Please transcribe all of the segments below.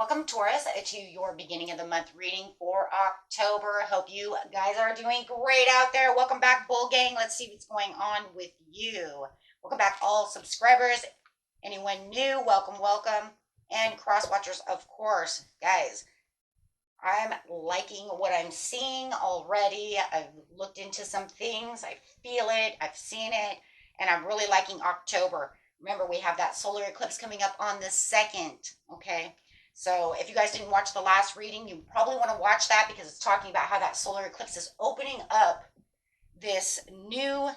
Welcome, Taurus, to your beginning of the month reading for October. Hope you guys are doing great out there. Welcome back, Bull Gang. Let's see what's going on with you. Welcome back, all subscribers. Anyone new, welcome, welcome. And cross watchers, of course. Guys, I'm liking what I'm seeing already. I've looked into some things. I feel it. I've seen it. And I'm really liking October. Remember, we have that solar eclipse coming up on the 2nd, okay? So if you guys didn't watch the last reading, you probably want to watch that because it's talking about how that solar eclipse is opening up this new,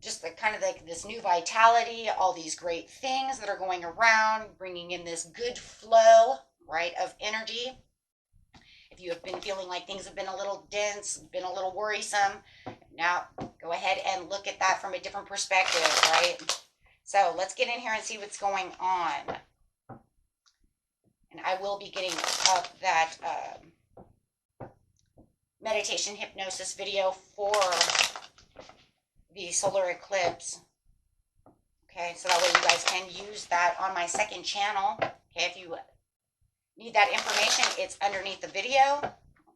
just the kind of like this new vitality, all these great things that are going around, bringing in this good flow, right, of energy. If you have been feeling like things have been a little dense, been a little worrisome, now go ahead and look at that from a different perspective, right? So let's get in here and see what's going on. And I will be getting up that meditation hypnosis video for the solar eclipse. Okay, so that way you guys can use that on my second channel. Okay, if you need that information, it's underneath the video.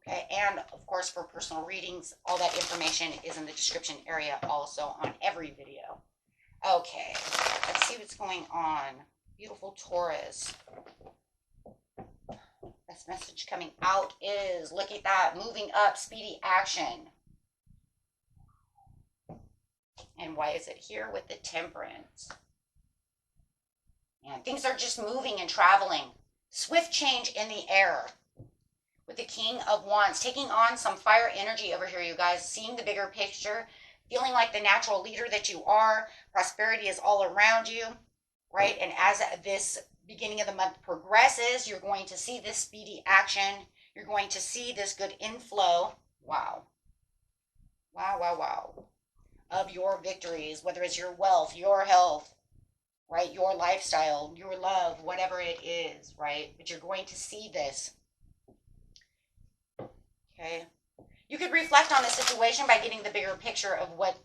Okay, and of course for personal readings, all that information is in the description area also on every video. Okay, let's see what's going on. Beautiful Taurus. This message coming out is, look at that, moving up, speedy action. And why is it here with the Temperance? And things are just moving and traveling. Swift change in the air. With the King of Wands, taking on some fire energy over here, you guys, seeing the bigger picture, feeling like the natural leader that you are. Prosperity is all around you, right? And as this beginning of the month progresses, you're going to see this speedy action. You're going to see this good inflow. Wow. Wow, wow, wow. Of your victories, whether it's your wealth, your health, right? Your lifestyle, your love, whatever it is, right? But you're going to see this. Okay. You could reflect on the situation by getting the bigger picture of what,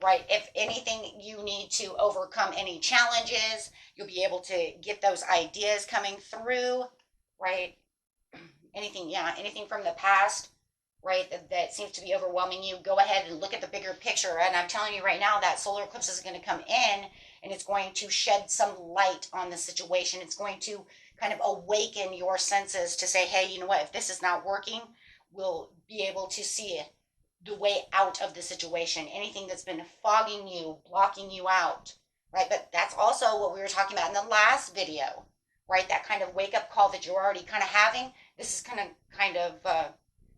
right, if anything you need to overcome any challenges, you'll be able to get those ideas coming through, right? Anything from the past, right, that seems to be overwhelming you, go ahead and look at the bigger picture. And I'm telling you right now that solar eclipse is going to come in and it's going to shed some light on the situation. It's going to kind of awaken your senses to say, hey, you know what, if this is not working, we'll be able to see the way out of the situation. Anything that's been fogging you, blocking you out, right? But that's also what we were talking about in the last video, right? That kind of wake up call that you're already kind of having. This is kind of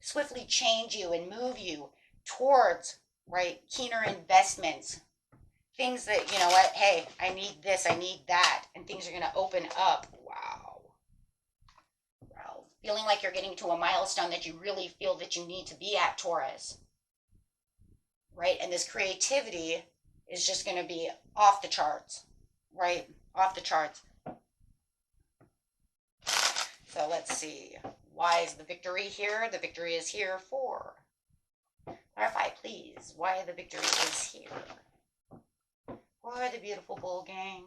swiftly change you and move you towards, right, keener investments. Things that, you know what, hey, I need this, I need that, and things are going to open up. Wow. Wow. Feeling like you're getting to a milestone that you really feel that you need to be at, Taurus. Right? And this creativity is just going to be off the charts, right? Off the charts. So let's see. Why is the victory here? The victory is here for. Clarify, please, why the victory is here. For the beautiful Bull Gang.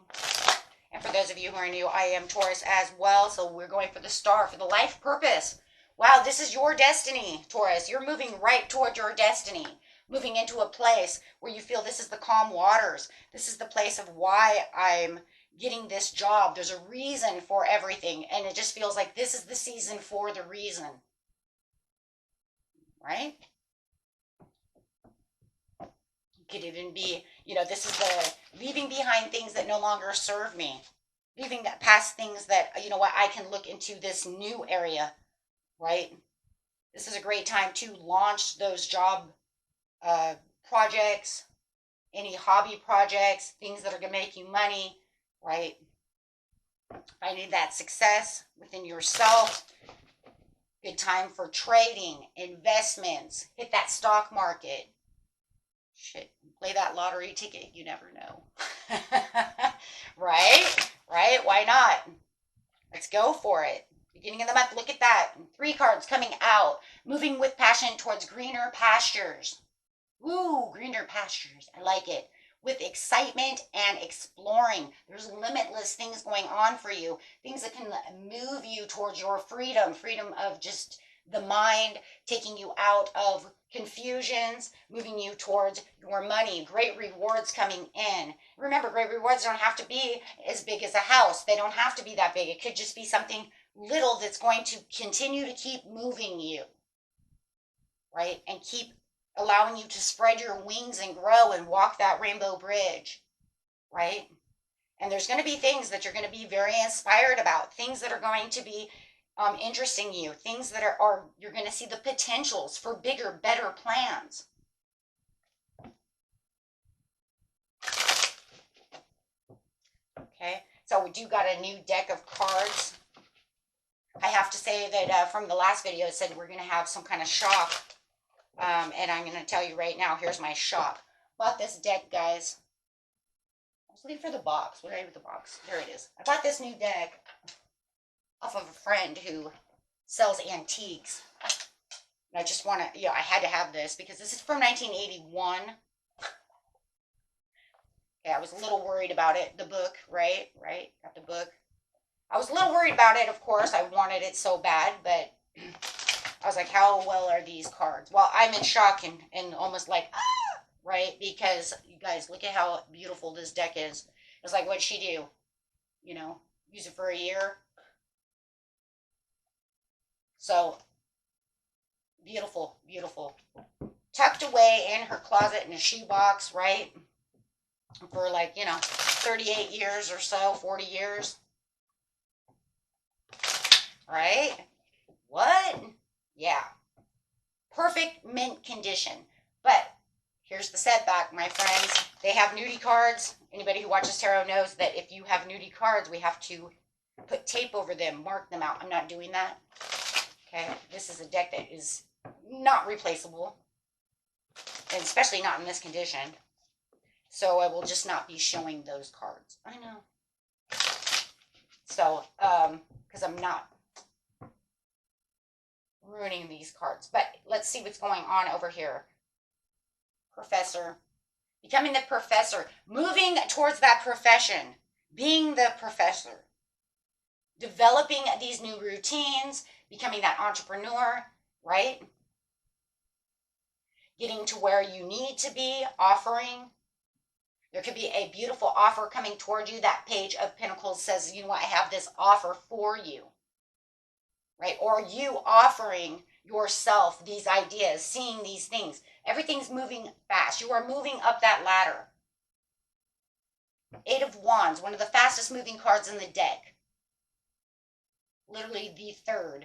And for those of you who are new, I am Taurus as well. So we're going for the star, for the life purpose. Wow, this is your destiny, Taurus. You're moving right toward your destiny. Moving into a place where you feel this is the calm waters. This is the place of why I'm getting this job. There's a reason for everything. And it just feels like this is the season for the reason. Right? It could even be, you know, this is the leaving behind things that no longer serve me. Leaving past things that, you know what, I can look into this new area. Right? This is a great time to launch those job projects, any hobby projects, things that are going to make you money, right? Finding that success within yourself. Good time for trading, investments, hit that stock market. Shit, play that lottery ticket, you never know. Right? Right? Why not? Let's go for it. Beginning of the month, look at that. 3 cards coming out. Moving with passion towards greener pastures. Ooh, greener pastures. I like it. with excitement and exploring. There's limitless things going on for you, things that can move you towards your freedom, freedom of just the mind, taking you out of confusions, moving you towards your money, great rewards coming in. Remember, great rewards don't have to be as big as a house. They don't have to be that big. It could just be something little that's going to continue to keep moving you, right? And keep allowing you to spread your wings and grow and walk that rainbow bridge, right? And there's going to be things that you're going to be very inspired about, things that are going to be interesting you, things that are you're going to see the potentials for bigger, better plans. Okay, so we do got a new deck of cards. I have to say that from the last video, it said we're going to have some kind of shock. And I'm going to tell you right now, here's my shock. Bought this deck, guys. I was looking for the box. What did I do with the box? There it is. I bought this new deck off of a friend who sells antiques. And I just want to, I had to have this because this is from 1981. Okay, I was a little worried about it. The book, right? Got the book. I was a little worried about it, of course. I wanted it so bad, but I was like, how well are these cards? Well, I'm in shock and almost like, right? Because, you guys, look at how beautiful this deck is. It's like, what'd she do? Use it for a year. So, beautiful, beautiful. Tucked away in her closet in a shoebox, right? For 38 years or so, 40 years. Right? What? Yeah. Perfect mint condition. But here's the setback, my friends. They have nudie cards. Anybody who watches tarot knows that if you have nudie cards, we have to put tape over them, mark them out. I'm not doing that. Okay? This is a deck that is not replaceable. And especially not in this condition. So I will just not be showing those cards. I know. So, because I'm not ruining these cards. But let's see what's going on over here. Professor. Becoming the professor. Moving towards that profession. Being the professor. Developing these new routines. Becoming that entrepreneur. Right? Getting to where you need to be. Offering. There could be a beautiful offer coming toward you. That Page of Pentacles says, you know what, I have this offer for you. Right? Or you offering yourself these ideas, seeing these things. Everything's moving fast. You are moving up that ladder. 8 of Wands, one of the fastest moving cards in the deck. Literally the 3rd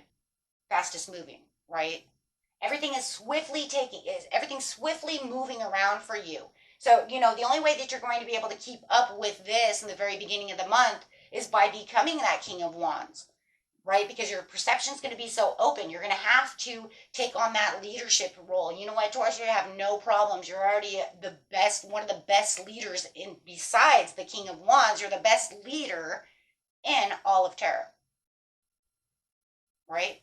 fastest moving, right? Everything is everything's swiftly moving around for you. So, the only way that you're going to be able to keep up with this in the very beginning of the month is by becoming that King of Wands, right? Because your perception is going to be so open. You're going to have to take on that leadership role. You know what, Taurus, you have no problems. You're already the best, one of the best leaders besides the King of Wands. You're the best leader in all of tarot, right?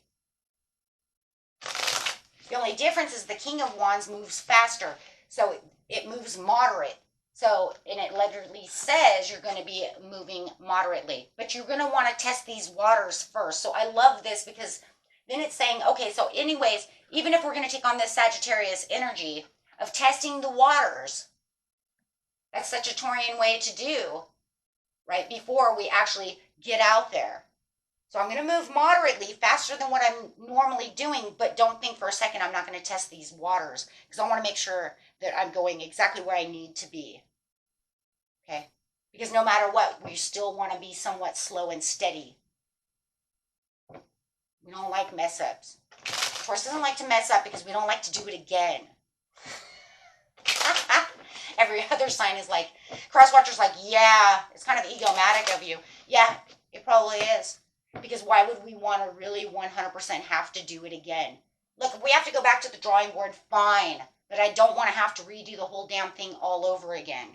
The only difference is the King of Wands moves faster. So it moves moderate. So, and it literally says you're going to be moving moderately. But you're going to want to test these waters first. So I love this because then it's saying, okay, so anyways, even if we're going to take on this Sagittarius energy of testing the waters, that's such a Taurian way to do, right? Before we actually get out there. So I'm going to move moderately, faster than what I'm normally doing, but don't think for a second I'm not going to test these waters because I want to make sure that I'm going exactly where I need to be. Okay? Because no matter what, we still want to be somewhat slow and steady. We don't like mess ups. Taurus doesn't like to mess up because we don't like to do it again. Every other sign is like, crosswatcher's like, yeah, it's kind of egomatic of you. Yeah, it probably is. Because why would we want to really 100% have to do it again? Look, if we have to go back to the drawing board, fine. But I don't want to have to redo the whole damn thing all over again.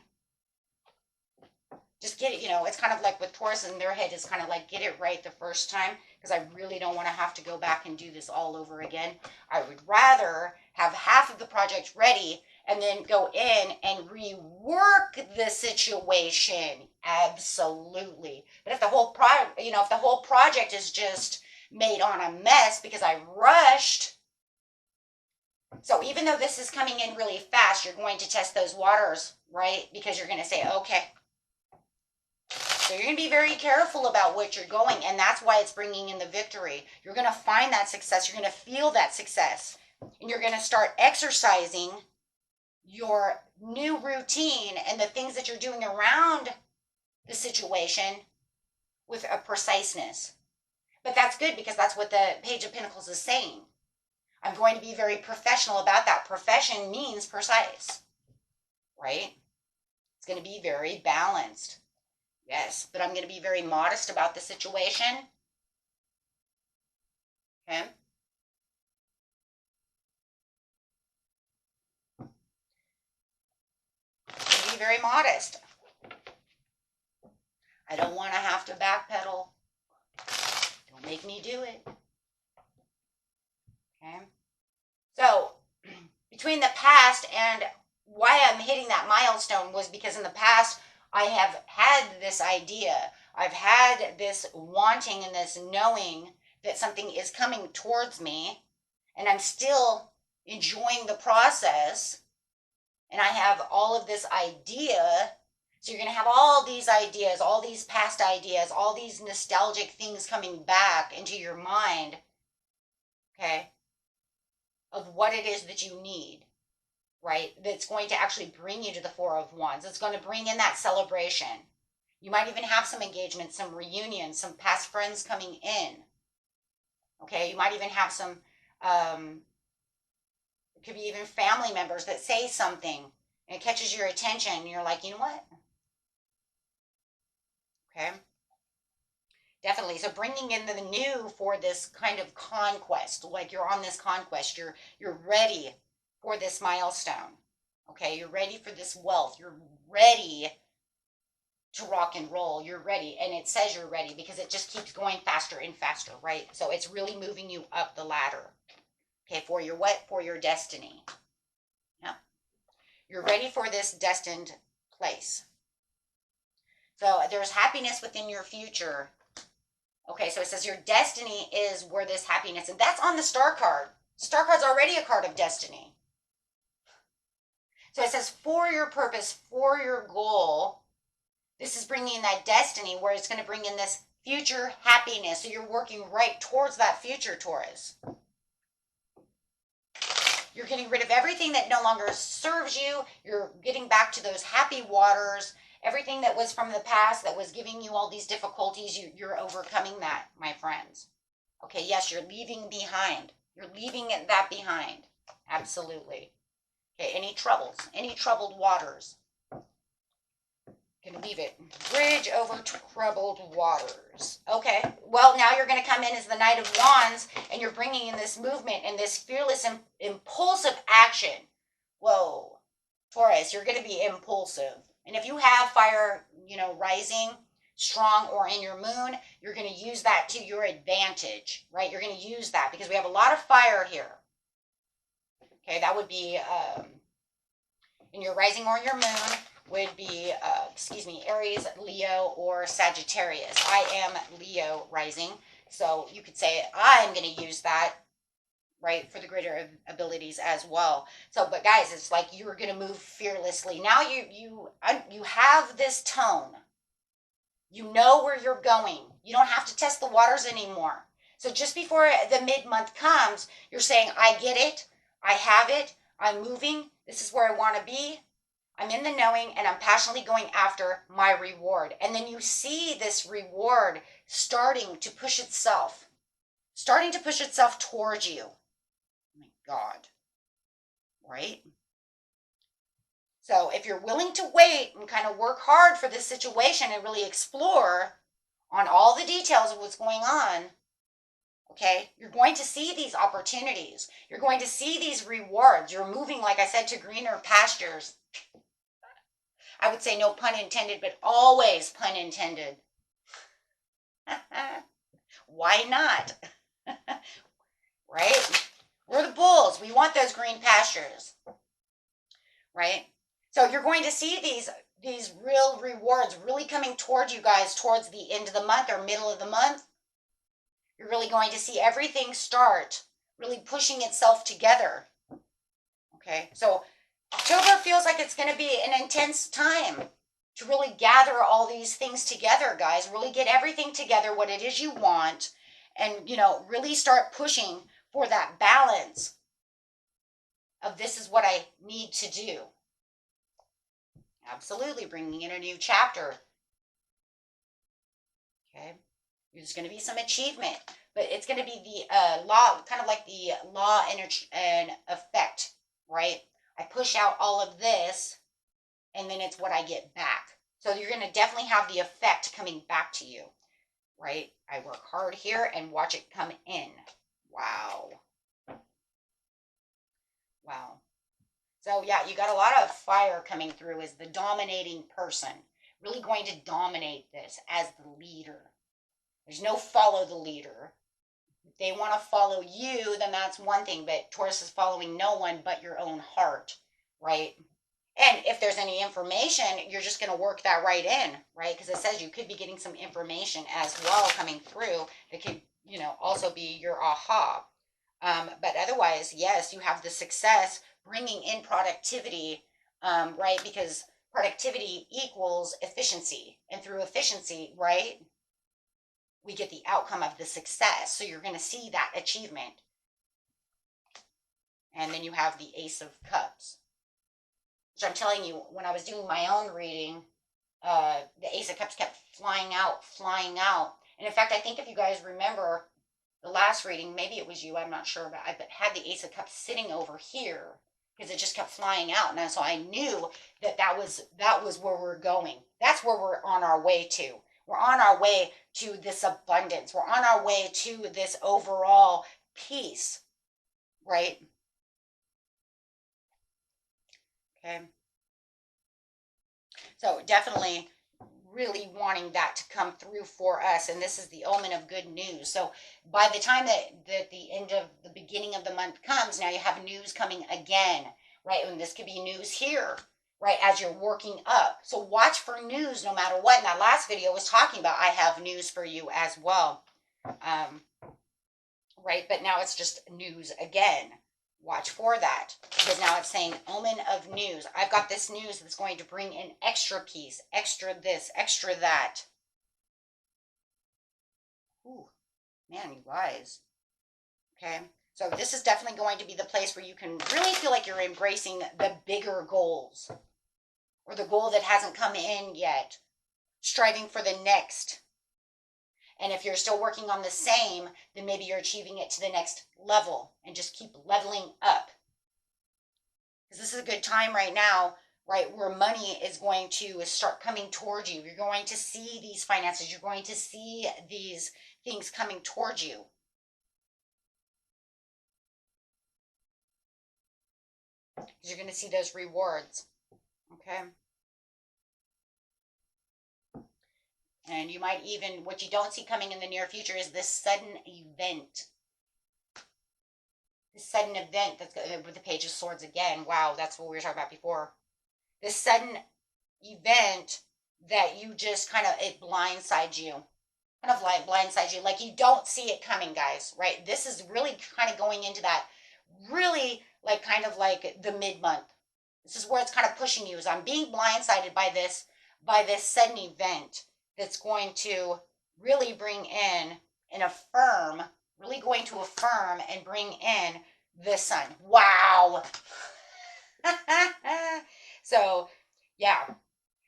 Just get it, it's kind of like with Taurus in their head is kind of like get it right the first time. Because I really don't want to have to go back and do this all over again. I would rather have half of the project ready and then go in and rework the situation. Absolutely. But if the whole if the whole project is just made on a mess because I rushed, so even though this is coming in really fast, you're going to test those waters, right? Because you're going to say, okay. So you're going to be very careful about what you're going, and that's why it's bringing in the victory. You're going to find that success. You're going to feel that success, and you're going to start exercising your new routine and the things that you're doing around the situation with a preciseness. But that's good because that's what the Page of Pentacles is saying. I'm going to be very professional about that. Profession means precise, right? It's going to be very balanced. Yes, but I'm going to be very modest about the situation. Okay? Be very modest. I don't want to have to backpedal. Don't make me do it. Okay? So, between the past and why I'm hitting that milestone was because in the past, I have had this idea. I've had this wanting and this knowing that something is coming towards me, and I'm still enjoying the process, and I have all of this idea. So you're going to have all these ideas, all these past ideas, all these nostalgic things coming back into your mind, okay, of what it is that you need, right? That's going to actually bring you to the Four of Wands. It's going to bring in that celebration. You might even have some engagements, some reunions, some past friends coming in. Okay, you might even have some, it could be even family members that say something and it catches your attention and you're like, you know what? Okay. Definitely. So bringing in the new for this kind of conquest, like you're on this conquest, you're ready for this milestone. Okay, you're ready for this wealth. You're ready to rock and roll. You're ready. And it says you're ready because it just keeps going faster and faster, right? So it's really moving you up the ladder. Okay, for your what? For your destiny. Yeah. You're ready for this destined place. So there's happiness within your future. Okay, so it says your destiny is where this happiness, and that's on the star card. Star card's already a card of destiny. So it says for your purpose, for your goal, this is bringing in that destiny where it's going to bring in this future happiness. So you're working right towards that future, Taurus. You're getting rid of everything that no longer serves you. You're getting back to those happy waters. Everything that was from the past that was giving you all these difficulties, you're overcoming that, my friends. Okay, yes, you're leaving behind. You're leaving that behind. Absolutely. Okay, any troubled waters. You can leave it. Bridge over troubled waters. Okay, well, now you're going to come in as the Knight of Wands, and you're bringing in this movement and this fearless, impulsive action. Whoa, Taurus, you're going to be impulsive. And if you have fire, rising strong or in your moon, you're going to use that to your advantage, right? You're going to use that because we have a lot of fire here. Okay, that would be in your rising or your moon would be, Aries, Leo, or Sagittarius. I am Leo rising, so you could say I'm going to use that, right, for the greater abilities as well. So, but guys, it's like you're going to move fearlessly. Now you have this tone. You know where you're going. You don't have to test the waters anymore. So just before the mid-month comes, you're saying, I get it. I have it. I'm moving. This is where I want to be. I'm in the knowing and I'm passionately going after my reward. And then you see this reward starting to push itself towards you. Oh my God. Right? So if you're willing to wait and kind of work hard for this situation and really explore on all the details of what's going on, okay, you're going to see these opportunities. You're going to see these rewards. You're moving, like I said, to greener pastures. I would say no pun intended, but always pun intended. Why not? Right? We're the bulls. We want those green pastures. right? So you're going to see these real rewards really coming towards you guys towards the end of the month or middle of the month. You're really going to see everything start really pushing itself together. Okay, so October feels like it's going to be an intense time to really gather all these things together, guys. Really get everything together, what it is you want, and, you know, really start pushing for that balance of this is what I need to do. Absolutely, bringing in a new chapter. Okay, there's going to be some achievement, but it's going to be the law, kind of like the law and effect, right? I push out all of this, and then it's what I get back. So you're going to definitely have the effect coming back to you, right? I work hard here and watch it come in. Wow. Wow. So yeah, you got a lot of fire coming through as the dominating person. Really going to dominate this as the leader. There's no follow the leader. If they want to follow you, then that's one thing, but Taurus is following no one but your own heart, right? And if there's any information, you're just going to work that right in, right? Because it says you could be getting some information as well coming through that could, you know, also be your aha. But otherwise, yes, you have the success bringing in productivity, right? Because productivity equals efficiency. And through efficiency, right, we get the outcome of the success. So you're going to see that achievement. And then you have the Ace of Cups, which I'm telling you, when I was doing my own reading, the Ace of Cups kept flying out, flying out. And in fact, I think if you guys remember the last reading, maybe it was you, I'm not sure, but I had the Ace of Cups sitting over here because it just kept flying out. And so I knew that was where we're going. That's where we're on our way to. We're on our way to this abundance. We're on our way to this overall peace, right? Okay. So definitely really wanting that to come through for us, and this is the omen of good news. So by the time that the end of the beginning of the month comes, now you have news coming again, right? And this could be news here, right, as you're working up. So watch for news no matter what. And that last video was talking about I have news for you as well, right? But now it's just news again. Watch for that, because now it's saying omen of news. I've got this news that's going to bring in extra peace, extra this, extra that. Ooh, man, you guys. Okay, so this is definitely going to be the place where you can really feel like you're embracing the bigger goals, or the goal that hasn't come in yet, striving for the next. And if you're still working on the same, then maybe you're achieving it to the next level and just keep leveling up. Because this is a good time right now, right, where money is going to start coming towards you. You're going to see these finances. You're going to see these things coming towards you. You're going to see those rewards. Okay. And you might even, what you don't see coming in the near future is this sudden event. This sudden event that's with the Page of Swords again. Wow, that's what we were talking about before. This sudden event that you just kind of, it blindsides you. Kind of like blindsides you. Like you don't see it coming, guys, right? This is really kind of going into that really like kind of like the mid-month. This is where it's kind of pushing you, is I'm being blindsided by this sudden event that's going to really bring in and affirm, really going to affirm and bring in the sun. Wow. So, yeah.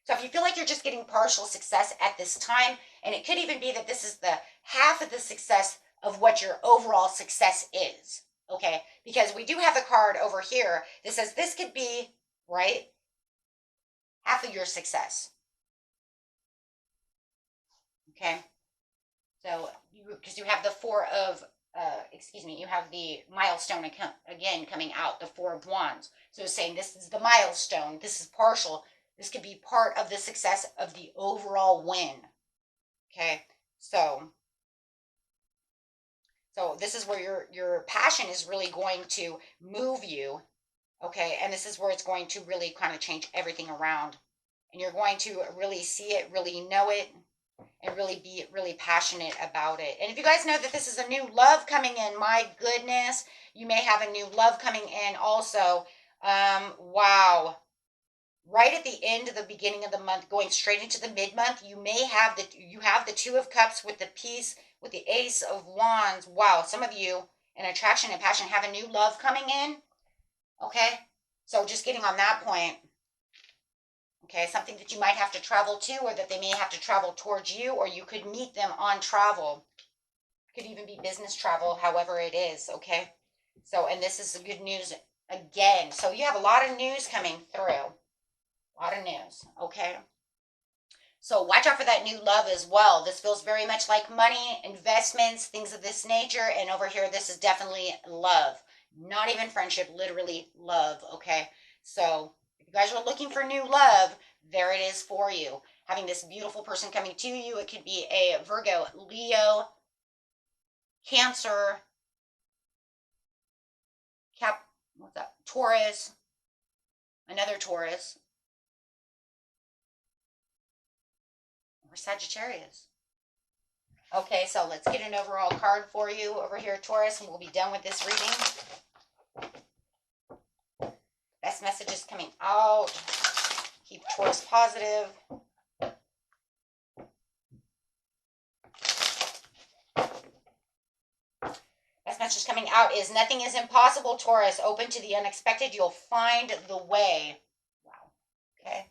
So if you feel like you're just getting partial success at this time, and it could even be that this is the half of the success of what your overall success is, okay? Because we do have the card over here that says this could be, right, half of your success. Okay, so because you have the four of, you have the milestone again coming out, the Four of Wands. So it's saying this is the milestone, this is partial, this could be part of the success of the overall win. Okay, so this is where your passion is really going to move you Okay, and this is where it's going to really kind of change everything around. And you're going to really see it, really know it, and really be really passionate about it. And if you guys know that this is a new love coming in, my goodness, you may have a new love coming in also. Wow. Right at the end of the beginning of the month, going straight into the mid-month, you have the Two of Cups with the Peace, with the Ace of Wands. Wow, some of you in attraction and passion have a new love coming in. Okay, so just getting on that point. Okay, something that you might have to travel to, or that they may have to travel towards you, or you could meet them on travel. It could even be business travel, however it is. Okay, so, and this is the good news again. So you have a lot of news coming through. A lot of news. Okay. So watch out for that new love as well. This feels very much like money, investments, things of this nature. And over here, this is definitely love. Not even friendship, literally love. Okay. So if you guys are looking for new love, there it is for you. Having this beautiful person coming to you. It could be a Virgo, Leo, Cancer, what's that? Taurus, another Taurus, or Sagittarius. Okay, so let's get an overall card for you over here, Taurus, and we'll be done with this reading. Best messages coming out. Keep Taurus positive. Best message coming out is nothing is impossible, Taurus. Open to the unexpected. You'll find the way. Wow. Okay.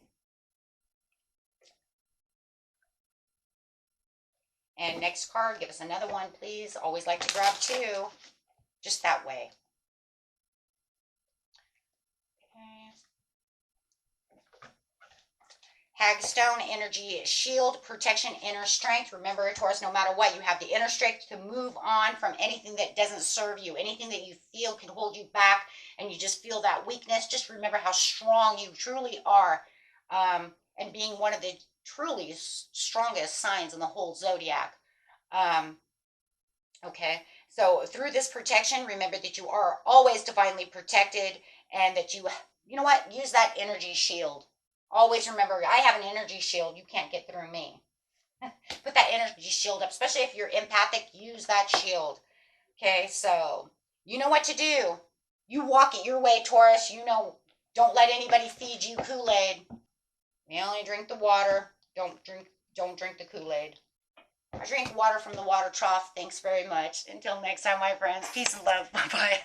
And next card, give us another one, please. Always like to grab two. Just that way. Okay. Hagstone, energy, shield, protection, inner strength. Remember, Taurus, no matter what, you have the inner strength to move on from anything that doesn't serve you, anything that you feel can hold you back, and you just feel that weakness. Just remember how strong you truly are, and being one of the truly strongest signs in the whole zodiac. Okay, so through this protection, remember that you are always divinely protected, and that you know what, use that energy shield. Always remember, I have an energy shield. You can't get through me. Put that energy shield up, especially if you're empathic. Use that shield. Okay, so you know what to do. You walk it your way, Taurus. You know, don't let anybody feed you Kool-Aid. You only drink the water. Don't drink the Kool-Aid. I drink water from the water trough. Thanks very much. Until next time, my friends. Peace and love. Bye-bye.